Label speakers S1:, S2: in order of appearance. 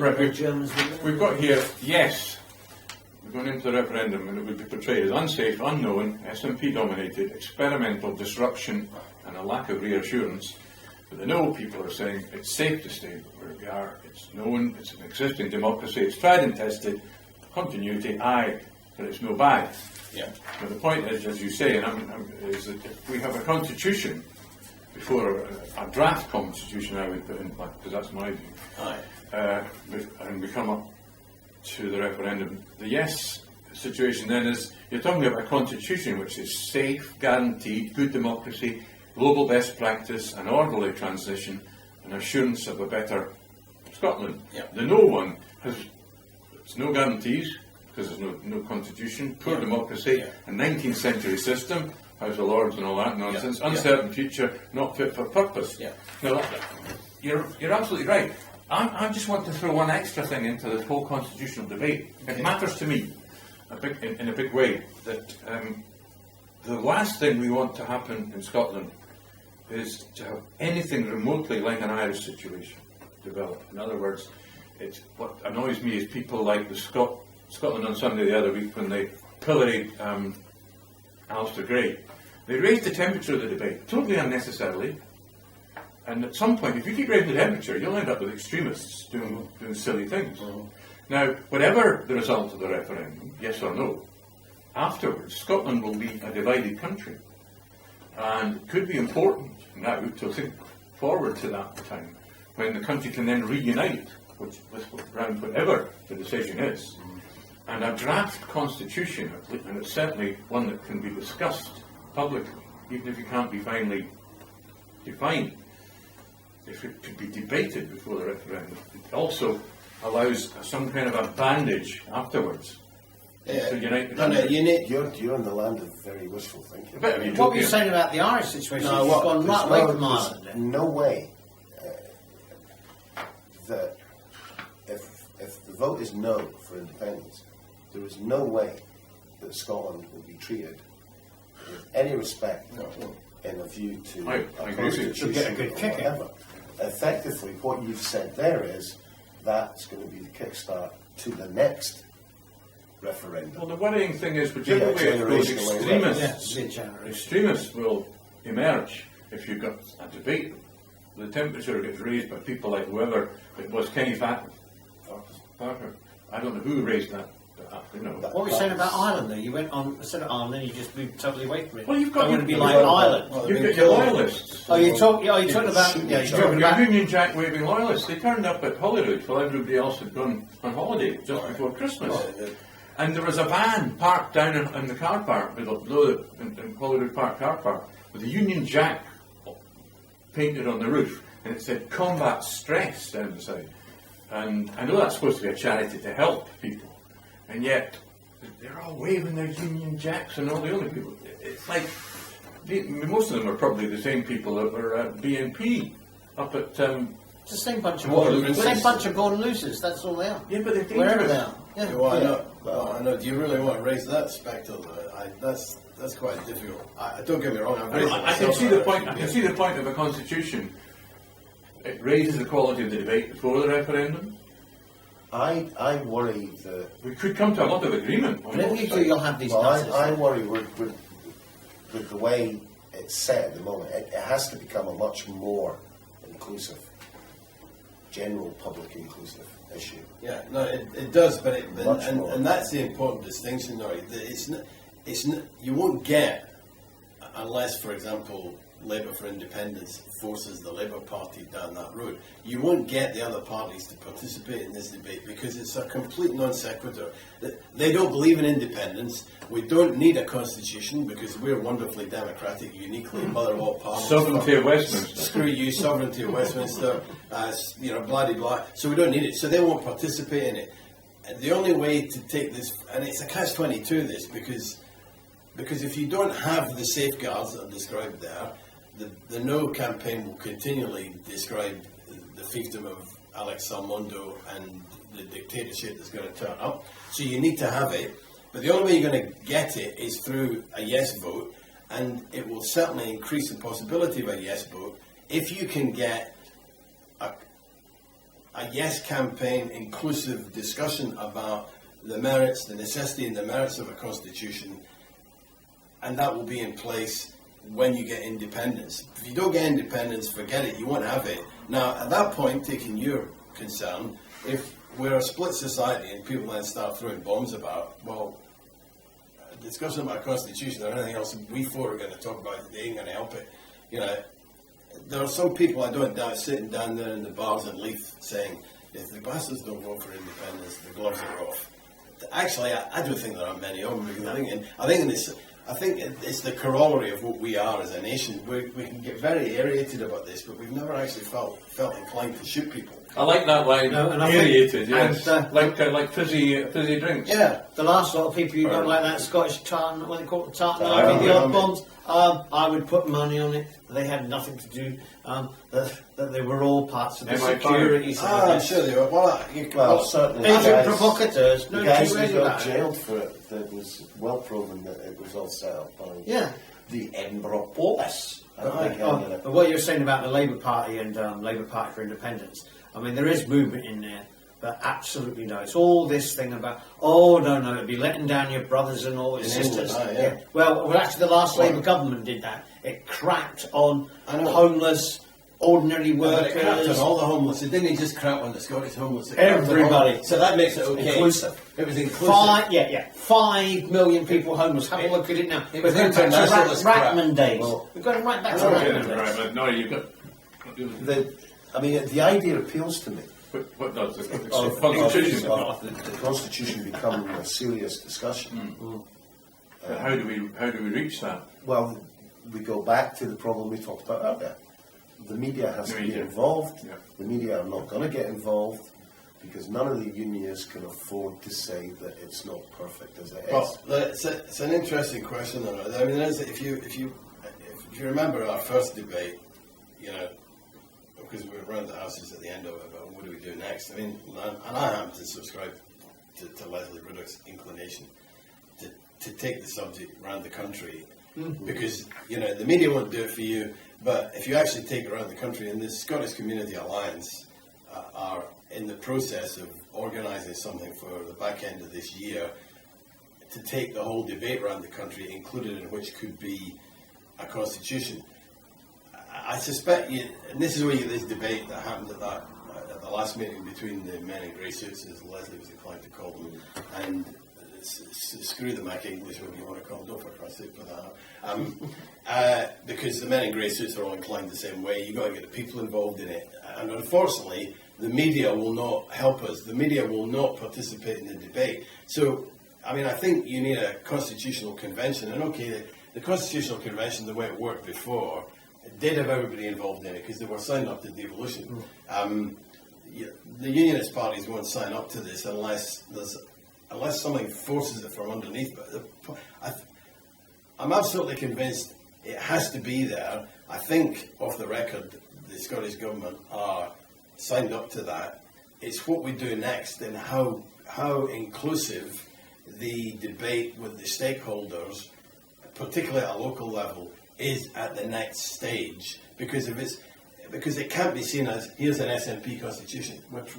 S1: Right,
S2: Germans
S1: we've got here, yes, we're going into the referendum and it would be portrayed as unsafe, unknown, SNP dominated, experimental, disruption and a lack of reassurance. But the no people are saying it's safe to stay where we are, it's known, it's an existing democracy, it's tried and tested, continuity, aye, but it's no bad.
S3: Yeah.
S1: But the point is, as you say, is that if we have a constitution before a draft constitution, I would put in, because that's my view,
S3: Aye.
S1: and we come up to the referendum, the yes situation then is you're talking about a constitution which is safe, guaranteed, good democracy, global best practice, an orderly transition, and assurance of a better Scotland.
S3: Yeah.
S1: The no one has no guarantees because there's no constitution, poor democracy, a 19th century system, House of Lords and all that nonsense, uncertain future, not fit for purpose.
S3: Yeah.
S1: Now, you're absolutely right. I just want to throw one extra thing into this whole constitutional debate. It matters to me in a big way that the last thing we want to happen in Scotland is to have anything remotely like an Irish situation develop. In other words, what annoys me is people like the Scotland on Sunday the other week when they pilloried Alistair Gray. They raised the temperature of the debate, totally unnecessarily. And at some point, if you keep raising the temperature, you'll end up with extremists doing silly things. Now, whatever the result of the referendum, yes or no, afterwards, Scotland will be a divided country. And it could be important now to think forward to that time when the country can then reunite around whatever the decision is. And a draft constitution, and it's certainly one that can be discussed publicly, even if it can't be finally defined, if it could be debated before the referendum, it also allows some kind of a bandage afterwards to unite the country.
S4: You're in the land of very wishful thinking.
S2: What were you saying about the Irish situation?
S4: No,
S2: You've gone right away from Ireland.
S4: There's no way that if the vote is no for independence, there is no way that Scotland will be treated with any respect in a view to a constitution
S2: get a good kick
S4: or whatever. Effectively, what you've said there is that's going to be the kickstart to the next referendum.
S1: Well, the worrying thing is, whichever way it goes, extremists will emerge if you've got a debate. The temperature gets raised by people like whoever it was, Kenny Parker. I don't know who raised that.
S2: What were you saying about Ireland though? You went on, instead of Ireland, then you just moved totally away from it.
S1: Well, you've got
S2: to be like Ireland.
S1: You've got your loyalists.
S2: Oh, you're talking about
S1: your Union Jack waving loyalists. They turned up at Holyrood while everybody else had gone on holiday just before Christmas. And there was a van parked down in the car park, in Holyrood Park car park, with a Union Jack painted on the roof, and it said "Combat Stress" down the side. And I know that's supposed to be a charity to help people, and yet they're all waving their Union Jacks and all the other people. It's like most of them are probably the same people that were at BNP up at.
S2: It's the same bunch of born losers. That's all they are.
S1: Yeah, but they're
S2: wherever they are. Yeah.
S3: Well, I know. Well, I know. Do you really want to raise that spectre? That's quite difficult. Don't get me wrong.
S1: I can see the point. I can see the point of a constitution. It raises the quality of the debate before the referendum.
S4: I worry that
S1: we could come to a lot of agreement.
S2: You'll have these.
S4: I worry with the way it's set at the moment. It has to become a much more inclusive, general public inclusive issue.
S3: Yeah, no, it does, but and that's the important distinction, Norrie. You won't get unless, for example, Labour for Independence forces the Labour Party down that road. You won't get the other parties to participate in this debate because it's a complete non sequitur. They don't believe in independence. We don't need a constitution because we're wonderfully democratic, uniquely mother of all parliaments.
S1: Sovereignty of Westminster.
S3: Screw you, sovereignty of Westminster. Blah de blah. So we don't need it. So they won't participate in it. And the only way to take this, and it's a catch-22 this, because if you don't have the safeguards that are described there, the No campaign will continually describe the fiefdom of Alex Salmondo and the dictatorship that's going to turn up. So you need to have it. But the only way you're going to get it is through a yes vote, and it will certainly increase the possibility of a yes vote if you can get a yes campaign, inclusive discussion about the merits, the necessity and the merits of a constitution, and that will be in place when you get independence. If you don't get independence, forget it, you won't have it. Now, at that point, taking your concern, if we're a split society and people then start throwing bombs about, well, discussion about a constitution or anything else we four are going to talk about, they ain't going to help it. You know, there are some people, I don't doubt, sitting down there in the bars in Leith saying, if the bastards don't vote for independence, the gloves are off. Actually, I don't think there are many of them, because I think it's the corollary of what we are as a nation. We can get very aerated about this, but we've never actually felt inclined to shoot people.
S1: I like that line,
S2: No, and I
S1: aerated,
S2: think-
S1: yes.
S2: and,
S1: like fizzy drinks.
S3: Yeah.
S2: The last lot of people you got like that Scottish tartan, what they call it, tartan,
S3: Tartan,
S2: the odd
S3: yeah.
S2: bombs. I would put money on it. They had nothing to do. That they were all parts of the
S1: MI5.
S2: security.
S3: I'm sure they were.
S4: Well, certainly
S2: Agent
S4: the guys,
S2: provocators.
S4: the
S2: No
S4: guys
S2: two
S4: who
S2: ways
S4: got
S2: about it.
S4: jailed for it, that was well proven that it was all set up by
S2: Yeah.
S4: the Edinburgh Police. I don't think
S2: Oh,
S4: any of
S2: but what you're saying about the Labour Party and Labour Party for Independence, I mean, there is movement in there, but absolutely no. It's all this thing about, oh, no, it'd be letting down your brothers and all your
S3: In
S2: sisters.
S3: England, yeah.
S2: Well, actually, the last Labour government did that. It cracked on
S3: I know.
S2: homeless, ordinary
S3: But it crapped on
S2: workers.
S3: all the homeless. It didn't just crap on the Scottish homeless. It crapped on
S2: Everybody.
S3: all- So that makes it okay.
S2: Inclusive.
S3: It was inclusive.
S2: 5 million people homeless. Have a look at it now.
S3: It
S2: We're
S3: was
S2: going back to
S3: internationalist crap.
S2: Rackman days.
S4: Well,
S2: We're going right back to
S1: Okay,
S2: Rackman days.
S1: right, but no, you've got.
S4: the idea appeals to me.
S1: What does the
S4: Of-
S1: constitution?
S4: of the Constitution becoming a serious discussion.
S1: But how do we reach that?
S4: Well, we go back to the problem we talked about earlier. The media has
S1: The
S4: to be
S1: media.
S4: involved.
S1: Yeah.
S4: The media are not going to get involved because none of the unions can afford to say that it's not perfect as it is.
S3: Well, it's an interesting question. Though. I mean, if you remember our first debate, you know, because we were around the houses at the end of it about what do we do next. I mean, and I happen to subscribe to Leslie Ruddock's inclination to take the subject around the country. Because, you know, the media won't do it for you, but if you actually take it around the country, and the Scottish Community Alliance are in the process of organising something for the back end of this year to take the whole debate around the country, included in which could be a constitution. I suspect, and this is where you get this debate that happened at the last meeting between the men in grey suits, as Leslie was inclined to call them, and screw the Mac English, whatever you want to call them, don't for Christ's sake put that up. Because the men in grey suits are all inclined the same way. You've got to get the people involved in it. And unfortunately, the media will not help us. The media will not participate in the debate. So, I mean, I think you need a constitutional convention. And okay, the constitutional convention, the way it worked before, it did have everybody involved in it because they were signed up to devolution. The unionist parties won't sign up to this unless something forces it from underneath. But I'm absolutely convinced it has to be there. I think, off the record, the Scottish Government are signed up to that. It's what we do next and how inclusive the debate with the stakeholders, particularly at a local level, is at the next stage. Because it can't be seen as, here's an SNP constitution, which